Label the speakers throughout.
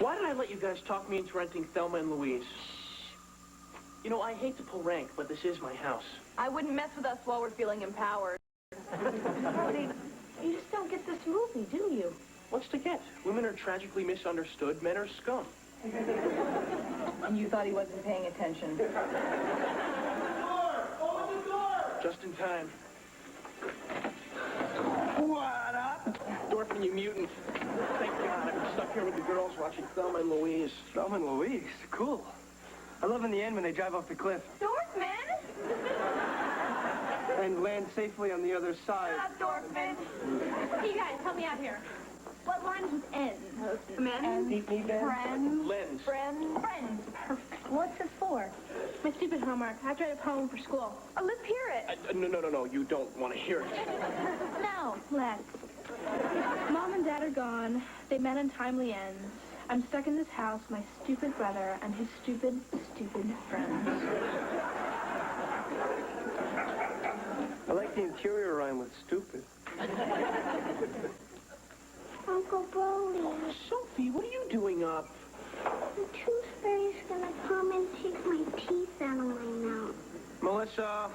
Speaker 1: Why did I let you guys talk me into renting Thelma and Louise? You know, I hate to pull rank, but this is my house.
Speaker 2: I wouldn't mess with us while we're feeling empowered.
Speaker 3: Brody, you just don't get this movie, do you?
Speaker 1: What's to get? Women are tragically misunderstood. Men are scum.
Speaker 2: And you thought he wasn't paying attention.
Speaker 4: Open the door!
Speaker 1: Just in time.
Speaker 4: What up?
Speaker 1: Dorfman, you mutant. Thank God, I'm stuck here with the girls watching Thelma and Louise.
Speaker 4: Thelma and Louise, cool. I love in the end when they drive off the cliff.
Speaker 2: Dorfman!
Speaker 4: And land safely on the other side.
Speaker 2: Dorfman!
Speaker 3: Hey, you guys, help me out here. What rhymes with N?
Speaker 2: Men? Friends?
Speaker 1: Lens.
Speaker 2: Friends? Friends. Perfect.
Speaker 3: What's it for? My stupid homework. I have to write a poem for school.
Speaker 2: Oh, let's hear it.
Speaker 1: No. You don't want to hear it.
Speaker 3: No, let's. Mom and Dad are gone. They met untimely ends. I'm stuck in this house, my stupid brother and his stupid friends.
Speaker 4: I like the interior rhyme with stupid.
Speaker 5: Uncle Brody,
Speaker 1: Sophie, what are you doing up?
Speaker 5: the tooth fairy's gonna come and take my teeth out of my mouth.
Speaker 1: Melissa,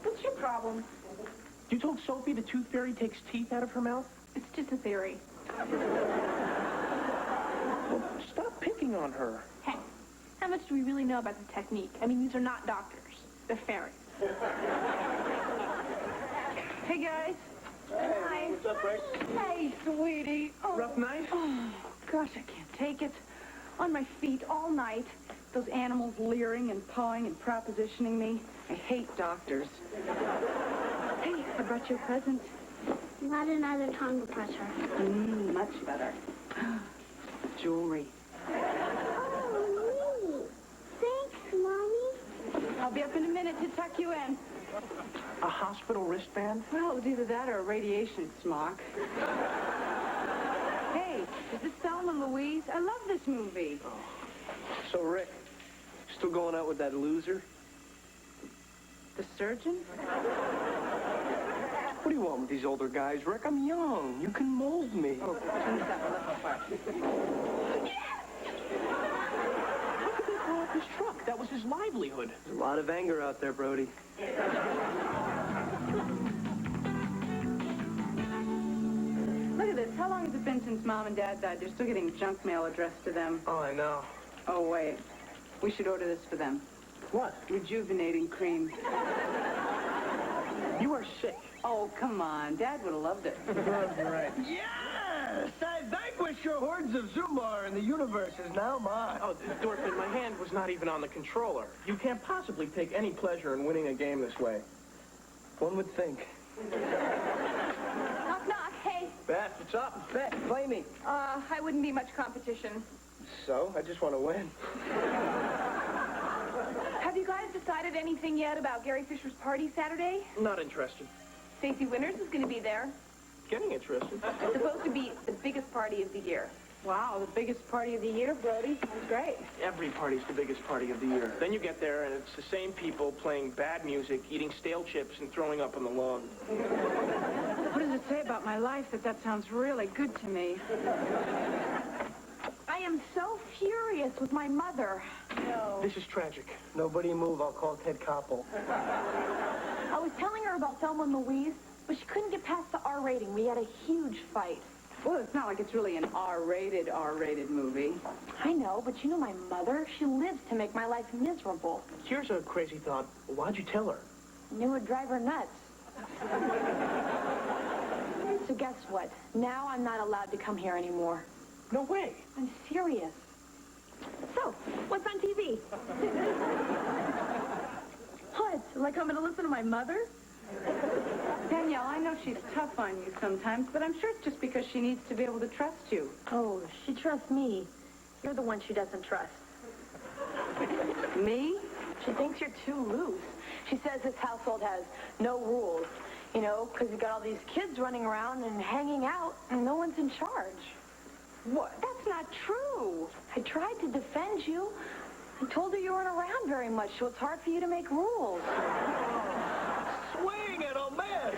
Speaker 3: What's your problem?
Speaker 1: you told Sophie the tooth fairy takes teeth out of her mouth?
Speaker 3: It's just a theory.
Speaker 1: Well, stop picking on her.
Speaker 3: Hey, how much do we really know about the technique? I mean, these are not doctors. They're fairies.
Speaker 2: Hey, guys.
Speaker 1: Hey, what's up, Rick?
Speaker 2: Hey, sweetie. Oh.
Speaker 1: Rough night?
Speaker 2: Oh, gosh, I can't take it. On my feet all night. Those animals leering and pawing and propositioning me. I hate doctors. Hey, I brought you a present.
Speaker 5: Not another tongue depressor.
Speaker 2: Much better. Jewelry.
Speaker 5: Oh, neat. Thanks, Mommy.
Speaker 2: I'll be up in a minute to tuck you in.
Speaker 1: A hospital wristband?
Speaker 2: Well, it was either that or a radiation smock. Hey, is this Thelma Louise? I love this movie.
Speaker 4: So, Rick, still going out with that loser?
Speaker 2: The surgeon?
Speaker 4: What do you want with these older guys, Rick? I'm young. You can mold me.
Speaker 2: Oh, turn this up a little apart.
Speaker 1: How could they blow up his truck? That was his livelihood.
Speaker 4: There's a lot of anger out there, Brody.
Speaker 2: Look at this. How long has it been since Mom and Dad died? They're still getting junk mail addressed to them.
Speaker 4: Oh, I know.
Speaker 2: Oh, wait. We should order this for them.
Speaker 1: What?
Speaker 2: Rejuvenating cream.
Speaker 1: You are sick.
Speaker 2: Oh, come on. Dad would have loved it.
Speaker 1: Right.
Speaker 4: Yes! I vanquished your hordes of Zumbar, and the universe is now mine.
Speaker 1: Oh, Dorfman, my hand was not even on the controller. You can't possibly take any pleasure in winning a game this way.
Speaker 4: One would think.
Speaker 2: Knock, knock. Hey.
Speaker 1: Beth, what's up?
Speaker 4: Bet, play me.
Speaker 2: I wouldn't be much competition.
Speaker 4: So? I just want to win.
Speaker 2: Have you guys decided anything yet about Gary Fisher's party Saturday?
Speaker 1: Not interested.
Speaker 2: Stacey Winters is going to be there.
Speaker 1: Getting interested.
Speaker 2: It's supposed to be the biggest party of the year. Wow, the biggest party of the year, Brody. Sounds great.
Speaker 1: Every party's the biggest party of the year. Then you get there, and it's the same people playing bad music, eating stale chips, and throwing up on the lawn.
Speaker 2: What does it say about my life that sounds really good to me? I am so furious with my mother. No.
Speaker 1: This is tragic.
Speaker 4: Nobody move. I'll call Ted Koppel.
Speaker 3: I was telling her about Thelma and Louise, but she couldn't get past the R rating. We had a huge fight.
Speaker 2: Well, it's not like it's really an R-rated movie.
Speaker 3: I know, but you know my mother? She lives to make my life miserable.
Speaker 1: Here's a crazy thought. Why'd you tell her?
Speaker 3: Knew it'd drive her nuts. So guess what? Now I'm not allowed to come here anymore.
Speaker 1: No way.
Speaker 3: I'm serious. So, what's on TV? What? Like I'm going to listen to my mother?
Speaker 2: Danielle, I know she's tough on you sometimes, but I'm sure it's just because she needs to be able to trust you.
Speaker 3: Oh, she trusts me. You're the one she doesn't trust.
Speaker 2: Me?
Speaker 3: She thinks you're too loose. She says this household has no rules, you know, because you got all these kids running around and hanging out, and no one's in charge.
Speaker 2: What? That's not true.
Speaker 3: I tried to defend you. I told her you weren't around very much, so it's hard for you to make rules.
Speaker 4: Swing and a miss!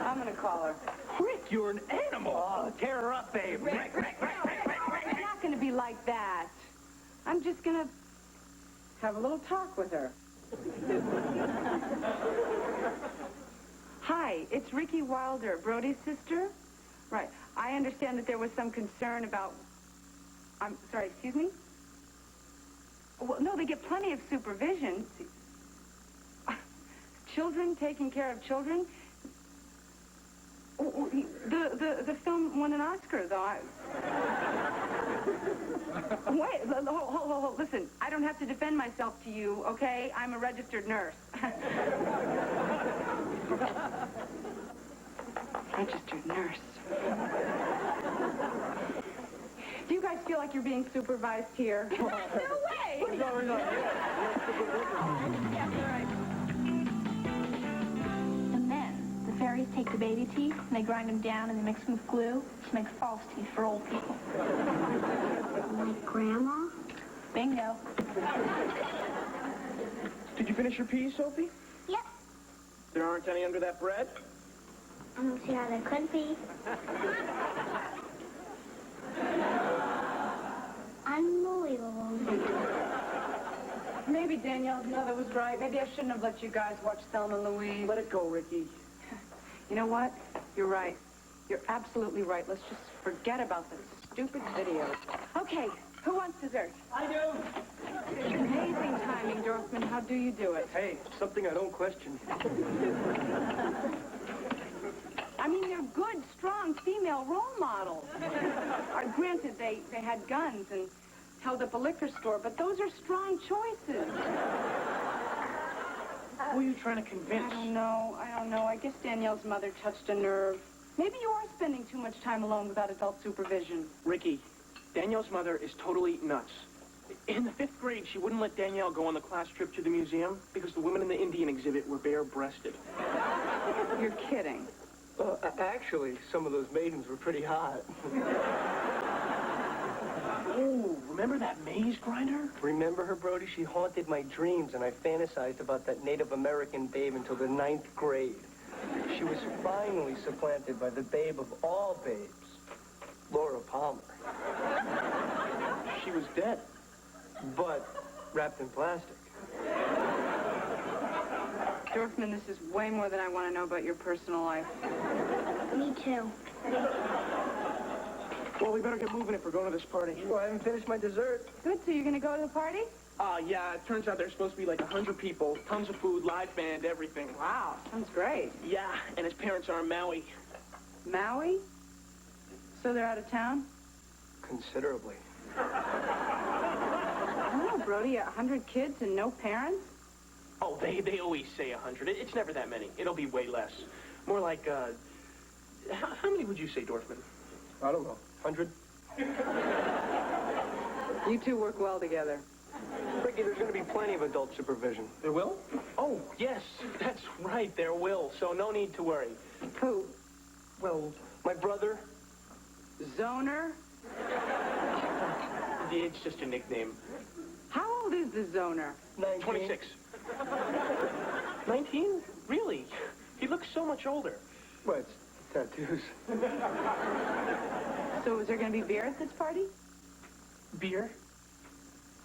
Speaker 2: I'm going to call her.
Speaker 1: Rick, you're an animal.
Speaker 4: Oh, tear her up, babe.
Speaker 2: It's not going to be like like that. I'm just gonna have a little talk with her. Hi, it's Ricky Wilder, Brody's sister. Right. I understand that there was some concern about... I'm sorry, excuse me? Well, no, they get plenty of supervision. Children taking care of children? The film won an Oscar, though. Wait, hold, listen. I don't have to defend myself to you, okay? I'm a registered nurse. Registered nurse. Do you guys feel like you're being supervised here? No way!
Speaker 3: And then the fairies take the baby teeth and they grind them down and they mix them with glue to make false teeth for old people.
Speaker 5: Like Grandma?
Speaker 3: Bingo.
Speaker 1: Did you finish your peas, Sophie?
Speaker 5: Yep.
Speaker 1: There aren't any under that bread?
Speaker 5: I don't see how there could be. Unbelievable.
Speaker 2: Maybe Danielle's mother was right. Maybe I shouldn't have let you guys watch Thelma Louise.
Speaker 1: Let it go, Ricky.
Speaker 2: You know what? You're right. You're absolutely right. Let's just forget about this stupid video. Okay, who wants dessert?
Speaker 4: I do.
Speaker 2: Amazing timing, Dorfman. How do you do it?
Speaker 4: Hey, something I don't question.
Speaker 2: I mean, they're good, strong female role models. Granted, they had guns and held up a liquor store, but those are strong choices.
Speaker 1: Who are you trying to convince?
Speaker 2: I don't know. I guess Danielle's mother touched a nerve. Maybe you are spending too much time alone without adult supervision.
Speaker 1: Ricky, Danielle's mother is totally nuts. In the 5th grade, she wouldn't let Danielle go on the class trip to the museum because the women in the Indian exhibit were bare-breasted.
Speaker 2: You're kidding.
Speaker 4: Actually, some of those maidens were pretty hot.
Speaker 1: Oh, remember that maze grinder?
Speaker 4: Remember her, Brody? She haunted my dreams, and I fantasized about that Native American babe until the 9th grade. She was finally supplanted by the babe of all babes, Laura Palmer.
Speaker 1: She was dead.
Speaker 4: But wrapped in plastic.
Speaker 2: Dorfman, this is way more than I want to know about your personal life.
Speaker 5: Me too.
Speaker 1: Well, we better get moving if we're going to this party.
Speaker 4: Well, I haven't finished my dessert.
Speaker 2: Good, so you're going to go to the party?
Speaker 1: Yeah, it turns out there's supposed to be like 100 people, tons of food, live band, everything.
Speaker 2: Wow, sounds great.
Speaker 1: Yeah, and his parents are in Maui.
Speaker 2: Maui? So they're out of town?
Speaker 4: Considerably.
Speaker 2: Oh, Brody, 100 kids and no parents?
Speaker 1: Oh, they always say 100. It's never that many. It'll be way less. More like, how many would you say, Dorfman?
Speaker 4: I don't know. 100?
Speaker 2: You two work well together.
Speaker 4: Ricky, there's going to be plenty of adult supervision.
Speaker 1: There will? Oh, yes, that's right, there will. So no need to worry.
Speaker 2: Who?
Speaker 4: Well, my brother.
Speaker 2: Zoner?
Speaker 1: It's just a nickname.
Speaker 2: How old is the Zoner?
Speaker 4: 19.
Speaker 1: 26. 19? Really? He looks so much older.
Speaker 4: What? Tattoos.
Speaker 2: So is there going to be beer at this party?
Speaker 1: Beer?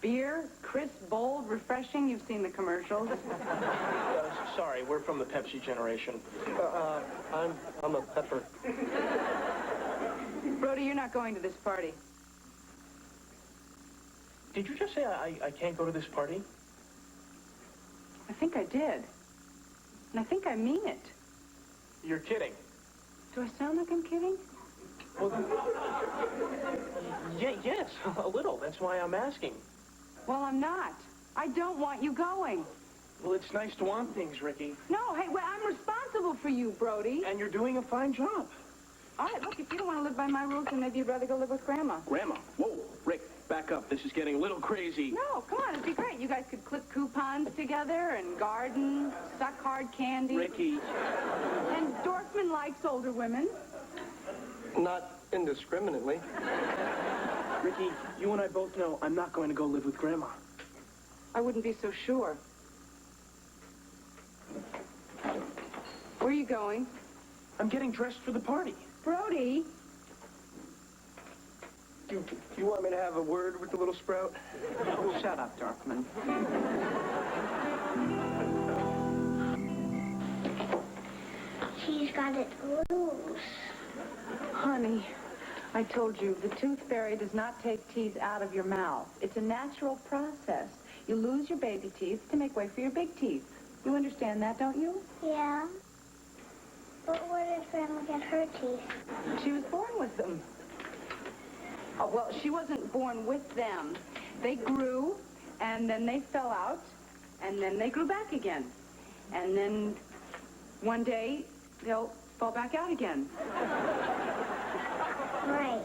Speaker 2: Beer, crisp, bold, refreshing. You've seen the commercials.
Speaker 1: Sorry, we're from the Pepsi generation.
Speaker 4: I'm a pepper.
Speaker 2: Brody, you're not going to this party.
Speaker 1: Did you just say I can't go to this party?
Speaker 2: I think I did. And I think I mean it.
Speaker 1: You're kidding.
Speaker 2: Do I sound like I'm kidding?
Speaker 1: Well, yes, a little. That's why I'm asking.
Speaker 2: Well, I'm not. I don't want you going.
Speaker 1: Well, it's nice to want things, Ricky.
Speaker 2: No, hey, well, I'm responsible for you, Brody.
Speaker 1: And you're doing a fine job.
Speaker 2: All right, look, if you don't want to live by my rules, then maybe you'd rather go live with Grandma.
Speaker 1: Grandma, whoa, Rick, back up. This is getting a little crazy.
Speaker 2: No, come on, it'd be great. You guys could clip coupons together and garden, suck hard candy.
Speaker 1: Ricky.
Speaker 2: And Dorfman likes older women.
Speaker 4: Not indiscriminately.
Speaker 1: Ricky, you and I both know I'm not going to go live with Grandma.
Speaker 2: I wouldn't be so sure. Where are you going?
Speaker 1: I'm getting dressed for the party.
Speaker 2: Brody.
Speaker 4: You want me to have a word with the little sprout?
Speaker 2: Shut up, Dorfman.
Speaker 5: She's got it loose.
Speaker 2: Honey, I told you, the tooth fairy does not take teeth out of your mouth. It's a natural process. You lose your baby teeth to make way for your big teeth. You understand that, don't you?
Speaker 5: Yeah. But where did Grandma get her teeth?
Speaker 2: She was born with them. Oh, well, she wasn't born with them. They grew, and then they fell out, and then they grew back again. And then one day, they'll fall back out again.
Speaker 5: Right.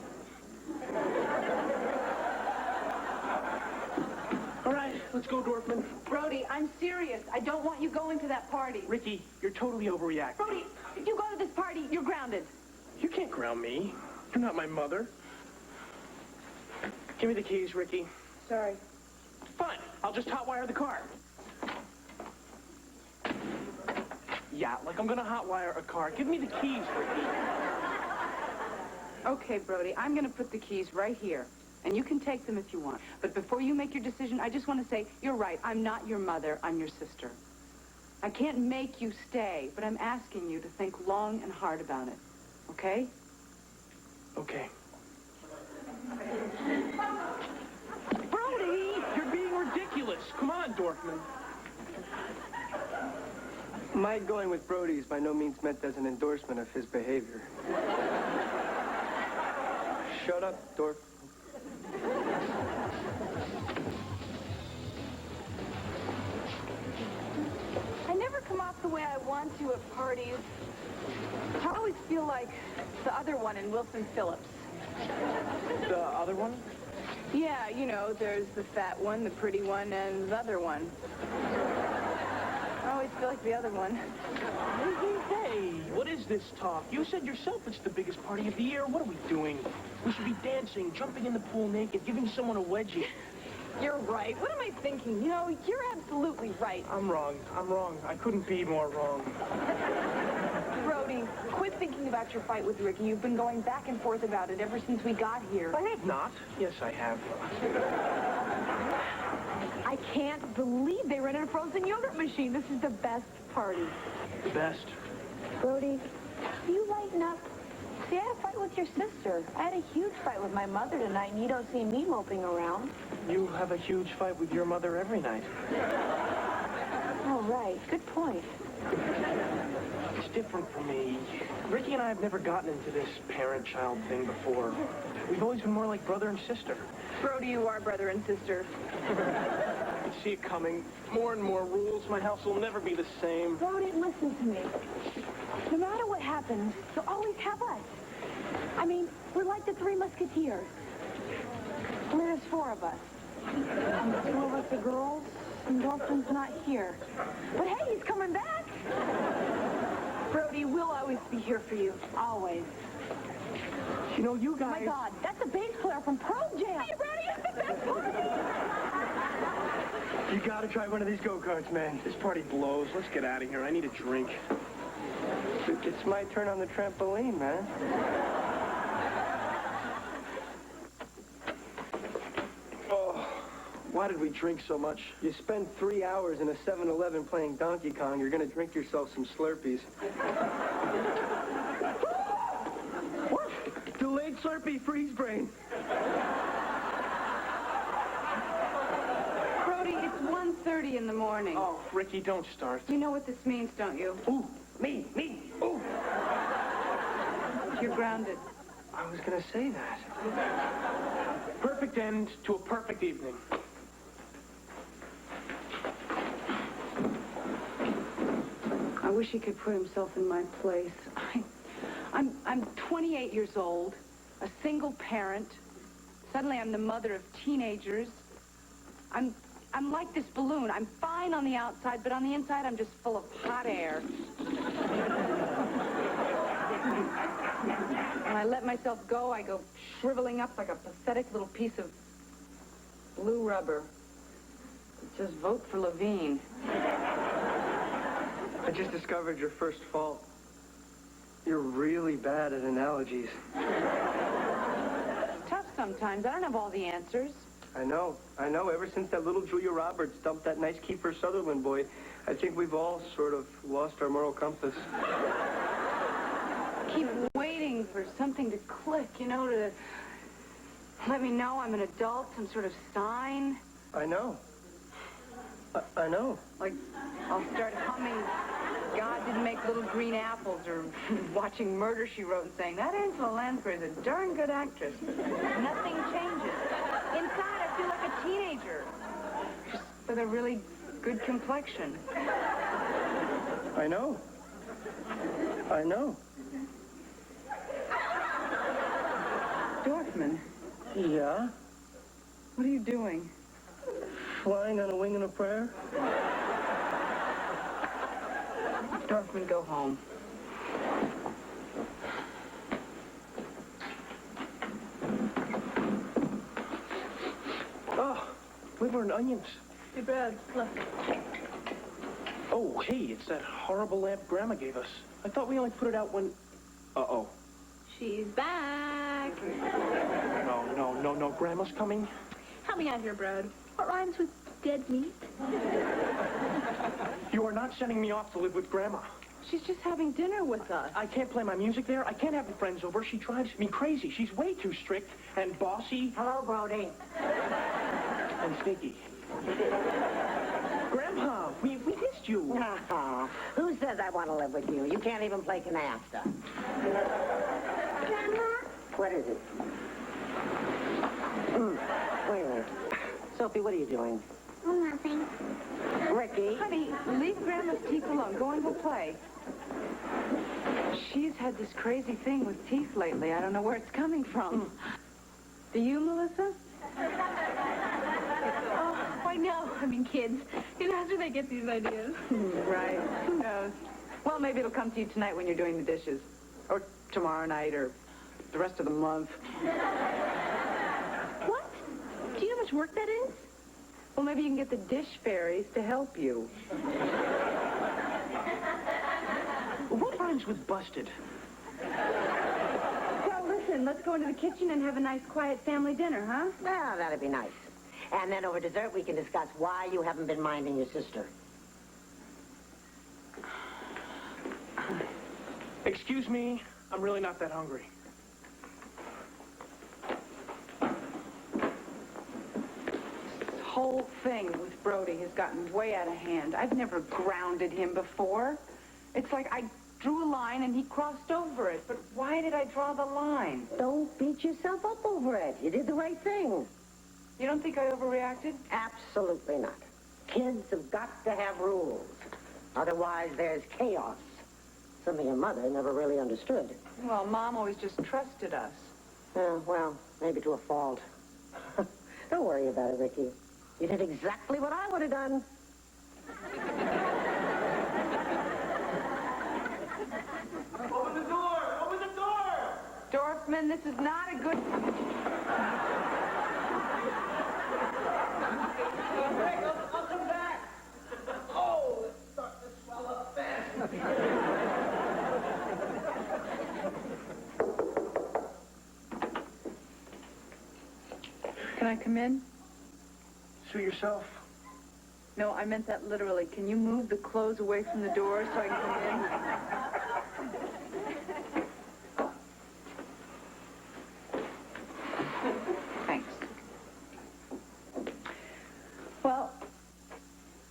Speaker 1: All right, let's go, Dorfman.
Speaker 2: Brody, I'm serious. I don't want you going to that party.
Speaker 1: Ricky, you're totally overreacting.
Speaker 2: Brody, if you go to this party, you're grounded.
Speaker 1: You can't ground me. You're not my mother. Give me the keys, Ricky.
Speaker 2: Sorry.
Speaker 1: Fine. I'll just hotwire the car. Yeah, like I'm gonna hotwire a car. Give me the keys, Ricky.
Speaker 2: Okay, Brody, I'm going to put the keys right here. And you can take them if you want. But before you make your decision, I just want to say, you're right. I'm not your mother. I'm your sister. I can't make you stay, but I'm asking you to think long and hard about it. Okay?
Speaker 1: Okay.
Speaker 2: Brody!
Speaker 1: You're being ridiculous. Come on, Dorfman.
Speaker 4: My going with Brody is by no means meant as an endorsement of his behavior. Shut up, Dorf.
Speaker 2: I never come off the way I want to at parties. I always feel like the other one in Wilson Phillips.
Speaker 1: The other one?
Speaker 2: Yeah, you know, there's the fat one, the pretty one, and the other one. I always feel like the other one.
Speaker 1: Hey, what is this talk? You said yourself it's the biggest party of the year. What are we doing? We should be dancing, jumping in the pool naked, giving someone a wedgie.
Speaker 2: You're right. What am I thinking? You know, you're absolutely right.
Speaker 1: I'm wrong. I'm wrong. I couldn't be more wrong.
Speaker 2: Brody, quit thinking about your fight with Ricky. You've been going back and forth about it ever since we got here.
Speaker 1: I have not. Yes, I have.
Speaker 2: I can't believe they rented a frozen yogurt machine. This is the best party.
Speaker 1: The best.
Speaker 5: Brody, you lighten up. See, I had a fight with your sister. I had a huge fight with my mother tonight, and you don't see me moping around.
Speaker 1: You have a huge fight with your mother every night.
Speaker 5: Oh, right. Good point.
Speaker 1: It's different for me. Ricky and I have never gotten into this parent-child thing before. We've always been more like brother and sister.
Speaker 2: Brody, you are brother and sister.
Speaker 1: I see it coming. More and more rules. My house will never be the same.
Speaker 5: Brody, listen to me. No matter what happens, you'll always have us. I mean, we're like the Three Musketeers. Only there's four of us. And two of us are girls, and Dolphin's not here. But hey, he's coming back.
Speaker 2: Brody, we'll always be here for you. Always.
Speaker 1: You know, you
Speaker 5: Oh
Speaker 1: guys...
Speaker 5: my God, that's a bass player from Pearl Jam. Hey, Brody, it's the best party.
Speaker 4: You gotta try one of these go-karts, man.
Speaker 1: This party blows. Let's get out of here. I need a drink.
Speaker 4: It's my turn on the trampoline, man.
Speaker 1: Oh, why did we drink so much?
Speaker 4: You spend 3 hours in a 7-Eleven playing Donkey Kong, you're gonna drink yourself some Slurpees. What? Delayed Slurpee freeze brain.
Speaker 2: Brody, it's 1:30 in the morning.
Speaker 1: Oh, Ricky, don't start.
Speaker 2: You know what this means, don't you?
Speaker 1: Ooh, me, ooh.
Speaker 2: You're grounded.
Speaker 4: I was gonna say that.
Speaker 1: Perfect end to a perfect evening.
Speaker 2: I wish he could put himself in my place. I'm 28 years old, a single parent. Suddenly I'm the mother of teenagers. I'm like this balloon. I'm fine on the outside, but on the inside I'm just full of hot air. When I let myself go, I go shriveling up like a pathetic little piece of blue rubber. Just vote for Levine.
Speaker 4: I just discovered your first fault. You're really bad at analogies.
Speaker 2: Tough sometimes. I don't have all the answers.
Speaker 4: I know. Ever since that little Julia Roberts dumped that nice Kiefer Sutherland boy, I think we've all sort of lost our moral compass.
Speaker 2: Keep waiting for something to click, to let me know I'm an adult, some sort of sign.
Speaker 4: I know. I know.
Speaker 2: Like, I'll start humming God Didn't Make Little Green Apples, or watching Murder, She Wrote, and saying, that Angela Lansbury is a darn good actress. Nothing changes. Inside, I feel like a teenager, just with a really good complexion.
Speaker 4: I know.
Speaker 2: Dorfman,
Speaker 4: Yeah?
Speaker 2: what are you doing?
Speaker 4: Flying on a wing and a prayer?
Speaker 2: Dorfman, go home.
Speaker 1: Oh, liver and onions.
Speaker 3: Hey, Brad, look.
Speaker 1: Oh, hey, it's that horrible lamp Grandma gave us. I thought we only put it out when... Uh-oh.
Speaker 3: She's back.
Speaker 1: No. Grandma's coming.
Speaker 3: Help me out here, Brad. What rhymes with dead meat?
Speaker 1: You are not sending me off to live with Grandma.
Speaker 2: She's just having dinner with us.
Speaker 1: I can't play my music there. I can't have friends over. She drives me crazy. She's way too strict and bossy.
Speaker 5: Hello, Brody.
Speaker 1: And sneaky. Grandma, we missed you.
Speaker 5: Oh, who says I want to live with you? You can't even play canasta. Grandma? What is it? Wait a minute. Sophie, what are you doing?
Speaker 3: Nothing.
Speaker 5: Ricky?
Speaker 2: Honey, leave Grandma's teeth alone. Go and go play. She's had this crazy thing with teeth lately. I don't know where it's coming from. Do you, Melissa?
Speaker 3: Oh, I know. I mean, kids. Who knows where they get these ideas?
Speaker 2: Right. Who knows? Well, maybe it'll come to you tonight when you're doing the dishes. Or tomorrow night, or the rest of the month.
Speaker 3: What? Do you know how much work that is?
Speaker 2: Well, maybe you can get the dish fairies to help you.
Speaker 1: What rhymes with busted?
Speaker 2: Well, listen, let's go into the kitchen and have a nice, quiet family dinner, huh?
Speaker 5: Well, that'd be nice. And then over dessert, we can discuss why you haven't been minding your sister.
Speaker 1: Excuse me, I'm really not that hungry.
Speaker 2: This whole thing with Brody has gotten way out of hand. I've never grounded him before. It's like I drew a line and he crossed over it. But why did I draw the line?
Speaker 5: Don't beat yourself up over it. You did the right thing.
Speaker 2: You don't think I overreacted?
Speaker 5: Absolutely not. Kids have got to have rules. Otherwise, there's chaos. Something your mother never really understood.
Speaker 2: Well, Mom always just trusted us.
Speaker 5: Well, maybe to a fault. Don't worry about it, Ricky. You did exactly what I would have done.
Speaker 1: Open the door! Open the door!
Speaker 2: Dorfman, this is not a good...
Speaker 1: I'll come back! Oh, it's starting to swell up fast.
Speaker 2: Can I come in?
Speaker 1: Suit yourself.
Speaker 2: No, I meant that literally. Can you move the clothes away from the door so I can come in? Thanks. Well,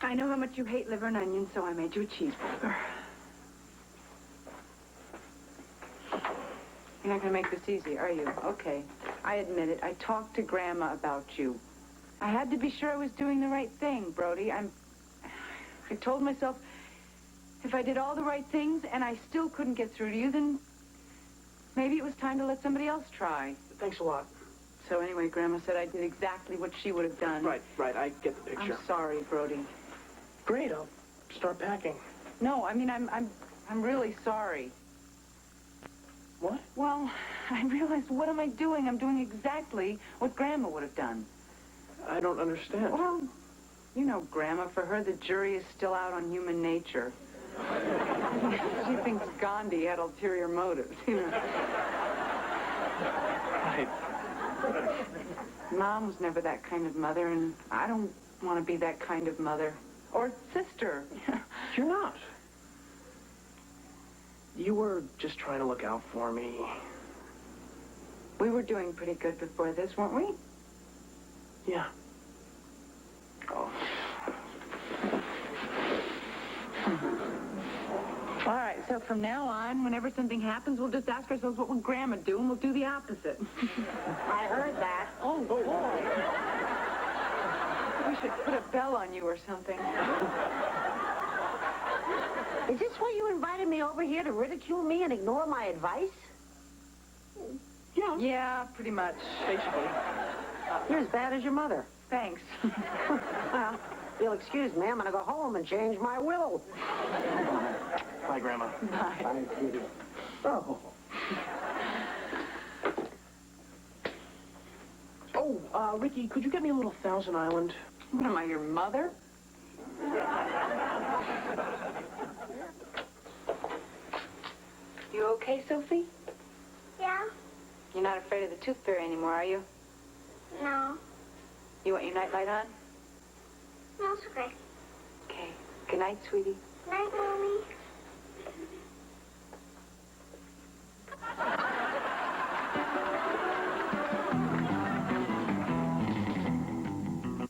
Speaker 2: I know how much you hate liver and onions, so I made you a cheeseburger. You're not going to make this easy, are you? Okay. I admit it. I talked to Grandma about you. I had to be sure I was doing the right thing, Brody. I told myself if I did all the right things and I still couldn't get through to you, then maybe it was time to let somebody else try.
Speaker 1: Thanks a lot.
Speaker 2: So anyway, Grandma said I did exactly what she would have done.
Speaker 1: Right, I get the picture.
Speaker 2: I'm sorry, Brody.
Speaker 1: Great, I'll start packing.
Speaker 2: No, I mean, I'm really sorry.
Speaker 1: What?
Speaker 2: Well, I realized, what am I doing? I'm doing exactly what Grandma would have done.
Speaker 1: I don't understand.
Speaker 2: Well, you know, Grandma, for her, the jury is still out on human nature. She thinks Gandhi had ulterior motives, you know. Mom was never that kind of mother, and I don't want to be that kind of mother. Or sister.
Speaker 1: You're not. You were just trying to look out for me.
Speaker 2: We were doing pretty good before this, weren't we?
Speaker 1: Yeah. Oh.
Speaker 2: All right, so from now on, whenever something happens, we'll just ask ourselves what would Grandma do, and we'll do the opposite.
Speaker 5: I heard that.
Speaker 2: Oh, boy. We should put a bell on you or something.
Speaker 5: Is this why you invited me over here to ridicule me and ignore my advice?
Speaker 1: Yeah.
Speaker 2: Yeah, pretty much.
Speaker 1: Basically.
Speaker 5: You're as bad as your mother.
Speaker 2: Thanks.
Speaker 5: Well, you'll excuse me. I'm going to go home and change my will.
Speaker 1: Bye, Grandma.
Speaker 2: Bye.
Speaker 5: Bye, sweetie. Oh.
Speaker 1: Oh, Ricky, could you get me a little Thousand Island?
Speaker 2: What am I, your mother? You okay, Sophie?
Speaker 3: Yeah?
Speaker 2: You're not afraid of the tooth fairy anymore, are you?
Speaker 3: No.
Speaker 2: You want your nightlight on?
Speaker 3: No, it's okay.
Speaker 2: Okay. Good night, sweetie.
Speaker 3: Night, Mommy.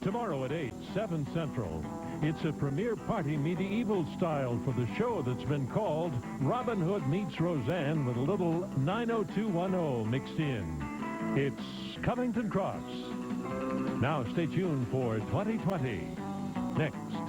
Speaker 6: Tomorrow at 8, 7 Central. It's a premiere party medieval style for the show that's been called Robin Hood Meets Roseanne with a little 90210 mixed in. It's Covington Cross. Now stay tuned for 2020. Next.